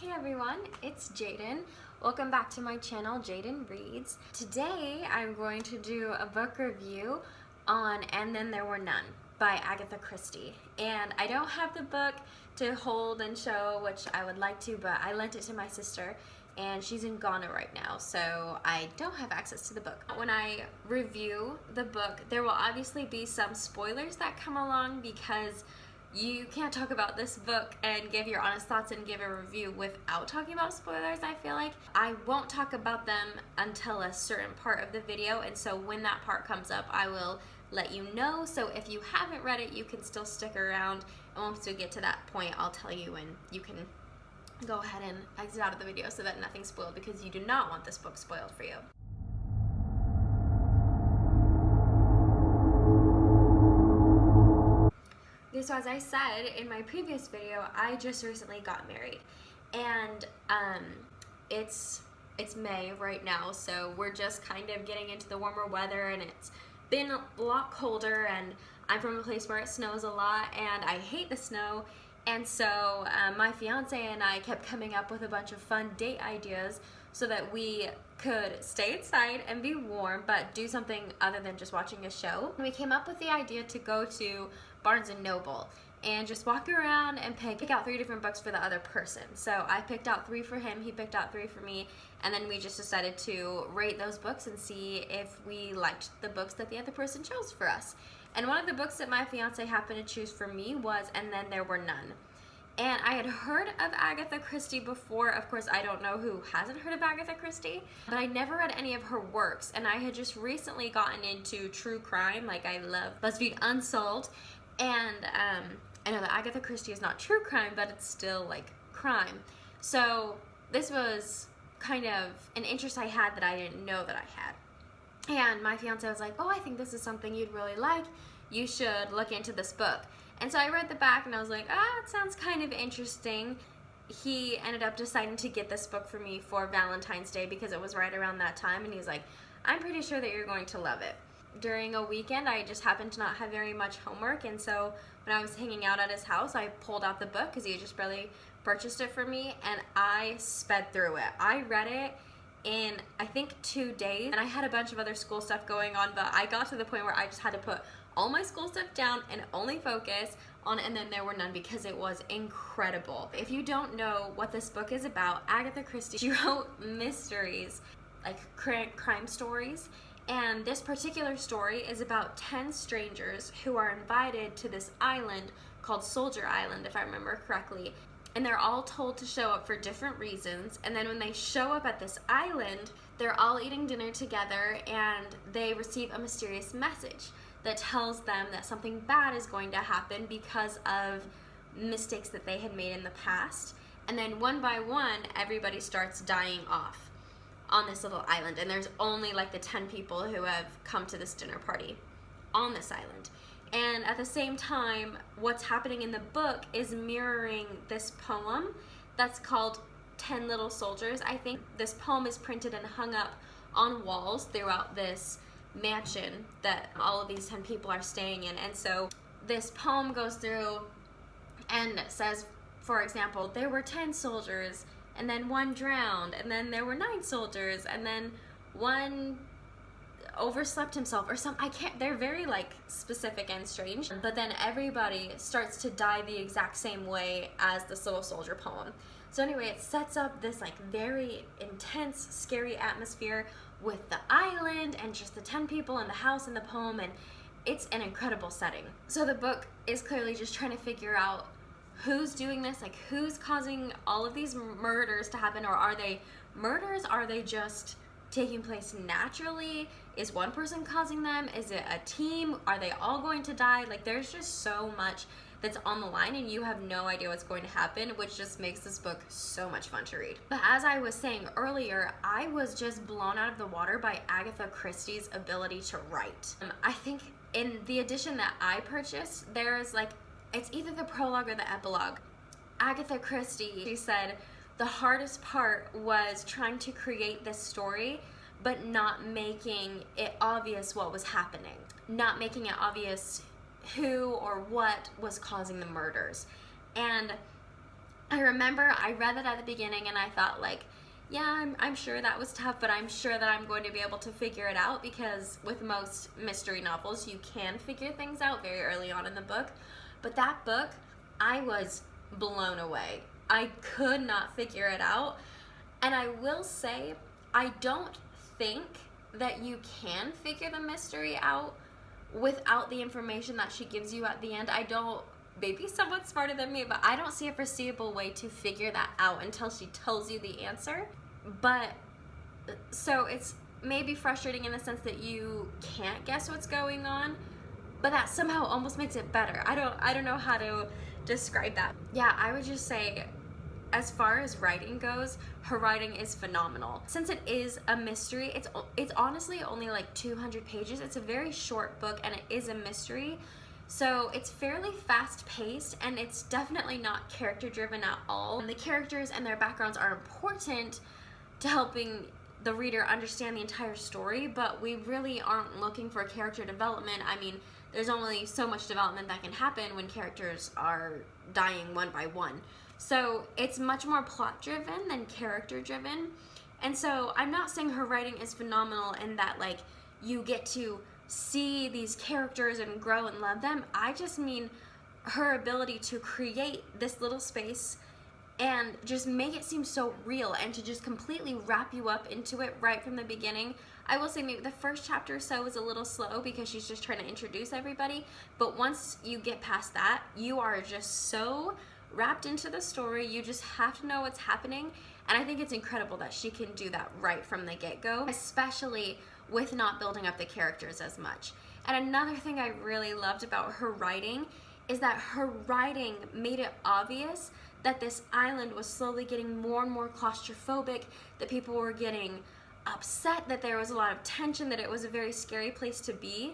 Hey everyone, it's Jayden. Welcome back to my channel, Jayden.reads. Today I'm going to do a book review on And Then There Were None by Agatha Christie. And I don't have the book to hold and show, which I would like to, but I lent it to my sister and she's in Ghana right now, so I don't have access to the book. When I review the book, there will obviously be some spoilers that come along because you can't talk about this book and give your honest thoughts and give a review without talking about spoilers, I feel like. I won't talk about them until a certain part of the video, and so when that part comes up, I will let you know. So if you haven't read it, you can still stick around, and once we get to that point, I'll tell you, and you can go ahead and exit out of the video so that nothing's spoiled, because you do not want this book spoiled for you. So as I said in my previous video, I just recently got married, and it's May right now, so we're just kind of getting into the warmer weather, and it's been a lot colder, and I'm from a place where it snows a lot and I hate the snow. And so my fiance and I kept coming up with a bunch of fun date ideas so that we could stay inside and be warm, but do something other than just watching a show. And we came up with the idea to go to Barnes & Noble and just walk around and pick out 3 different books for the other person. So I picked out 3 for him, he picked out 3 for me, and then we just decided to rate those books and see if we liked the books that the other person chose for us. And one of the books that my fiance happened to choose for me was And Then There Were None. And I had heard of Agatha Christie before. Of course, I don't know who hasn't heard of Agatha Christie, but I never read any of her works. And I had just recently gotten into true crime, like I love BuzzFeed Unsolved. And I know that Agatha Christie is not true crime, but it's still like crime. So this was kind of an interest I had that I didn't know that I had. And my fiance was like, oh, I think this is something you'd really like. You should look into this book. And so I read the back and I was like, it sounds kind of interesting. He ended up deciding to get this book for me for Valentine's Day because it was right around that time, and he's like, I'm pretty sure that you're going to love it. During a weekend, I just happened to not have very much homework, and so when I was hanging out at his house, I pulled out the book because he had just barely purchased it for me, and I sped through it. I read it in, I think, 2 days, and I had a bunch of other school stuff going on, but I got to the point where I just had to put all my school stuff down and only focus on And Then There Were None because it was incredible. If you don't know what this book is about, Agatha Christie, she wrote mysteries, like crime stories, and this particular story is about 10 strangers who are invited to this island called Soldier Island, if I remember correctly. And they're all told to show up for different reasons, and then when they show up at this island, they're all eating dinner together and they receive a mysterious message that tells them that something bad is going to happen because of mistakes that they had made in the past. And then one by one, everybody starts dying off on this little island, and there's only like the 10 people who have come to this dinner party on this island. And at the same time, what's happening in the book is mirroring this poem that's called 10 Little Soldiers. I think this poem is printed and hung up on walls throughout this mansion that all of these 10 people are staying in. And so this poem goes through and says, for example, there were 10 soldiers, and then 1 drowned, and then there were 9 soldiers, and then 1 overslept himself or they're very like specific and strange, but then everybody starts to die the exact same way as this little soldier poem. So anyway, it sets up this like very intense, scary atmosphere with the island and just the 10 people in the house in the poem, and it's an incredible setting. So the book is clearly just trying to figure out who's doing this, like who's causing all of these murders to happen, or are they murders? Are they just taking place naturally? Is one person causing them? Is it a team? Are they all going to die? Like there's just so much that's on the line and you have no idea what's going to happen, which just makes this book so much fun to read. But as I was saying earlier, I was just blown out of the water by Agatha Christie's ability to write. I think in the edition that I purchased, there's like, it's either the prologue or the epilogue. Agatha Christie, she said, the hardest part was trying to create this story, but not making it obvious what was happening. Not making it obvious who or what was causing the murders. And I remember I read it at the beginning and I thought like, yeah, I'm sure that was tough, but I'm sure that I'm going to be able to figure it out, because with most mystery novels, you can figure things out very early on in the book. But that book, I was blown away. I could not figure it out. And I will say, I don't think that you can figure the mystery out without the information that she gives you at the end. I don't, maybe someone's smarter than me, but I don't see a foreseeable way to figure that out until she tells you the answer. But so it's maybe frustrating in the sense that you can't guess what's going on, but that somehow almost makes it better. I don't know how to describe that. Yeah, I would just say, as far as writing goes, her writing is phenomenal. Since it is a mystery, it's honestly only like 200 pages. It's a very short book and it is a mystery. So it's fairly fast-paced, and it's definitely not character-driven at all. And the characters and their backgrounds are important to helping the reader understand the entire story, but we really aren't looking for character development. I mean, there's only so much development that can happen when characters are dying one by one. So it's much more plot-driven than character-driven. And so I'm not saying her writing is phenomenal and that like you get to see these characters and grow and love them. I just mean her ability to create this little space and just make it seem so real, and to just completely wrap you up into it right from the beginning. I will say maybe the first chapter or so is a little slow because she's just trying to introduce everybody, but once you get past that, you are just so wrapped into the story. You just have to know what's happening, and I think it's incredible that she can do that right from the get-go, especially with not building up the characters as much. And another thing I really loved about her writing is that her writing made it obvious that this island was slowly getting more and more claustrophobic, that people were getting upset, that there was a lot of tension, that it was a very scary place to be,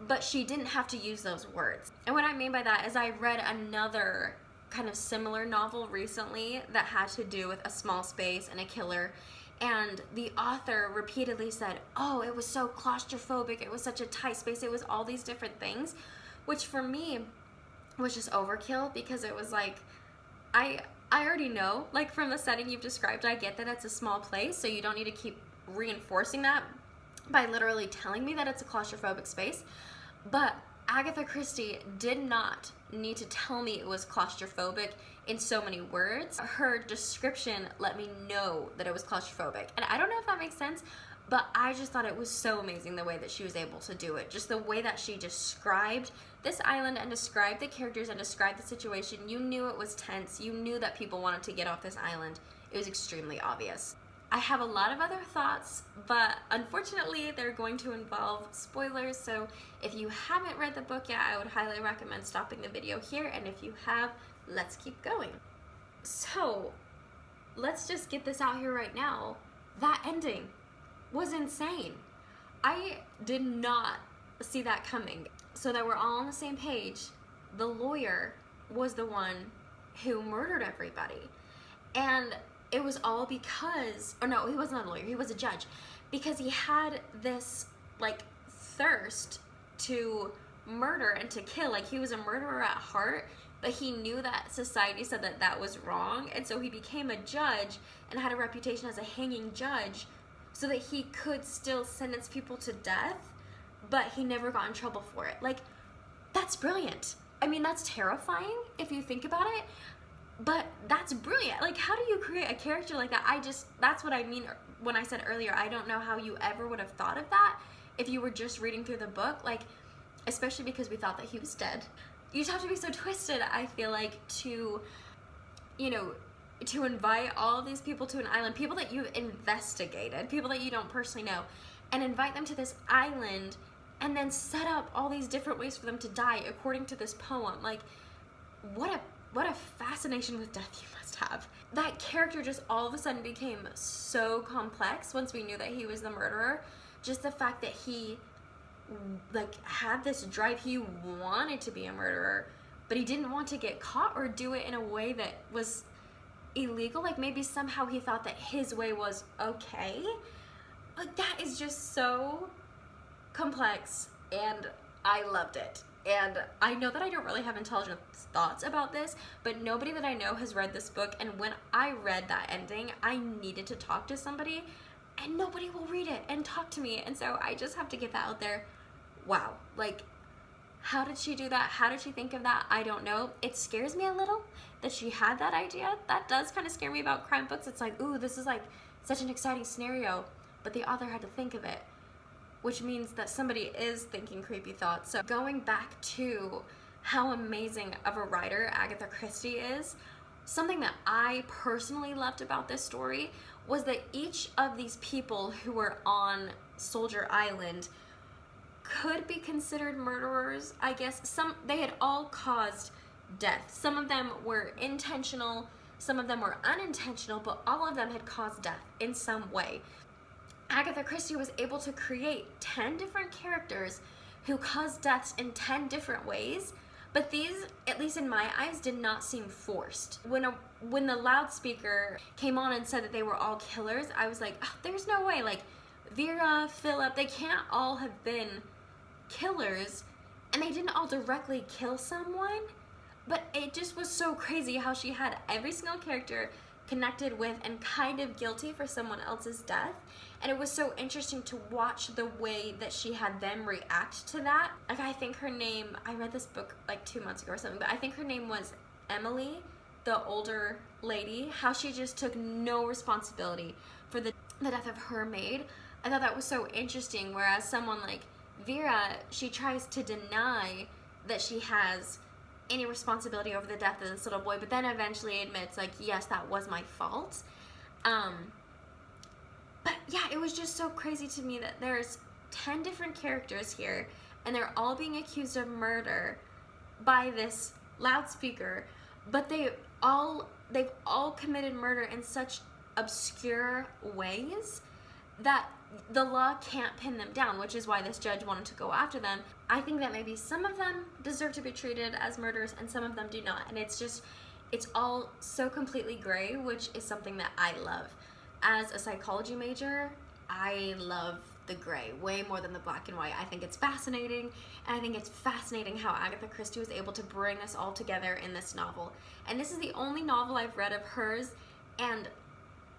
but she didn't have to use those words. And what I mean by that is I read another kind of similar novel recently that had to do with a small space and a killer, and the author repeatedly said, oh, it was so claustrophobic, it was such a tight space, it was all these different things, which for me was just overkill, because it was like, I already know, like from the setting you've described, I get that it's a small place, so you don't need to keep reinforcing that by literally telling me that it's a claustrophobic space. But Agatha Christie did not need to tell me it was claustrophobic in so many words. Her description let me know that it was claustrophobic. And I don't know if that makes sense, but I just thought it was so amazing the way that she was able to do it. Just the way that she described this island and described the characters and described the situation. You knew it was tense. You knew that people wanted to get off this island. It was extremely obvious. I have a lot of other thoughts, but unfortunately they're going to involve spoilers, so if you haven't read the book yet, I would highly recommend stopping the video here, and if you have, let's keep going. So, let's just get this out here right now. That ending was insane. I did not see that coming. So that we're all on the same page, the lawyer was the one who murdered everybody. And it was all because, or no, he wasn't a lawyer, he was a judge, because he had this like thirst to murder and to kill. Like, he was a murderer at heart, but he knew that society said that that was wrong, and so he became a judge and had a reputation as a hanging judge so that he could still sentence people to death, but he never got in trouble for it. Like, that's brilliant. I mean, that's terrifying if you think about it, but that's brilliant. Like, how do you create a character like that? That's what I mean when I said earlier, I don't know how you ever would have thought of that if you were just reading through the book, like, especially because we thought that he was dead. You just have to be so twisted, I feel like, to, you know, to invite all of these people to an island, people that you've investigated, people that you don't personally know, and invite them to this island and then set up all these different ways for them to die according to this poem. Like, what a fascination with death you must have. That character just all of a sudden became so complex once we knew that he was the murderer. Just the fact that he like had this drive, he wanted to be a murderer, but he didn't want to get caught or do it in a way that was illegal. Like, maybe somehow he thought that his way was okay. Like, that is just so complex, and I loved it. And I know that I don't really have intelligent thoughts about this, but nobody that I know has read this book, and when I read that ending, I needed to talk to somebody, and nobody will read it and talk to me, and so I just have to get that out there. Wow, like, how did she do that? How did she think of that? I don't know. It scares me a little that she had that idea. That does kind of scare me about crime books. It's like, ooh, this is like such an exciting scenario, but the author had to think of it, which means that somebody is thinking creepy thoughts. So going back to how amazing of a writer Agatha Christie is, something that I personally loved about this story was that each of these people who were on Soldier Island could be considered murderers, I guess. They had all caused death. Some of them were intentional, some of them were unintentional, but all of them had caused death in some way. Agatha Christie was able to create 10 different characters who caused deaths in 10 different ways, but these, at least in my eyes, did not seem forced. When the loudspeaker came on and said that they were all killers, I was like, oh, there's no way. Like, Vera, Philip, they can't all have been killers, and they didn't all directly kill someone, but it just was so crazy how she had every single character connected with and kind of guilty for someone else's death, and it was so interesting to watch the way that she had them react to that. Like, I think her name, I read this book like 2 months ago or something, but I think her name was Emily, the older lady, how she just took no responsibility for the death of her maid. I thought that was so interesting, whereas someone like Vera, she tries to deny that she has any responsibility over the death of this little boy, but then eventually admits, like, yes, that was my fault. But yeah, it was just so crazy to me that there's 10 different characters here, and they're all being accused of murder by this loudspeaker, but they've all committed murder in such obscure ways that the law can't pin them down, which is why this judge wanted to go after them. I think that maybe some of them deserve to be treated as murderers and some of them do not, and it's all so completely gray, which is something that I love. As a psychology major, I love the gray way more than the black and white. I think it's fascinating, and I think it's fascinating how Agatha Christie was able to bring us all together in this novel. And this is the only novel I've read of hers, and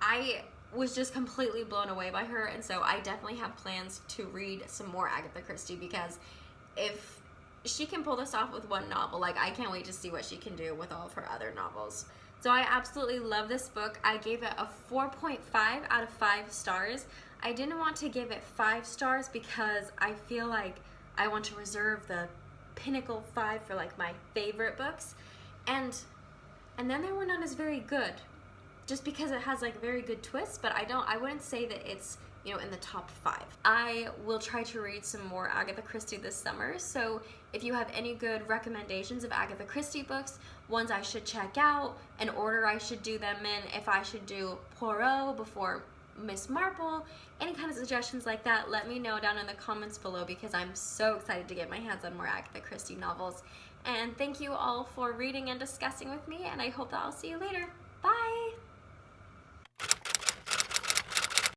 I was just completely blown away by her, and so I definitely have plans to read some more Agatha Christie, because if she can pull this off with one novel, like, I can't wait to see what she can do with all of her other novels. So I absolutely love this book. I gave it a 4.5 out of 5 stars. I didn't want to give it 5 stars because I feel like I want to reserve the pinnacle 5 for like my favorite books, and then there were none as very good, just because it has like very good twists, but I wouldn't say that it's, you know, in the top 5. I will try to read some more Agatha Christie this summer, so if you have any good recommendations of Agatha Christie books, ones I should check out, an order I should do them in, if I should do Poirot before Miss Marple, any kind of suggestions like that, let me know down in the comments below, because I'm so excited to get my hands on more Agatha Christie novels. And thank you all for reading and discussing with me, and I hope that I'll see you later. Bye!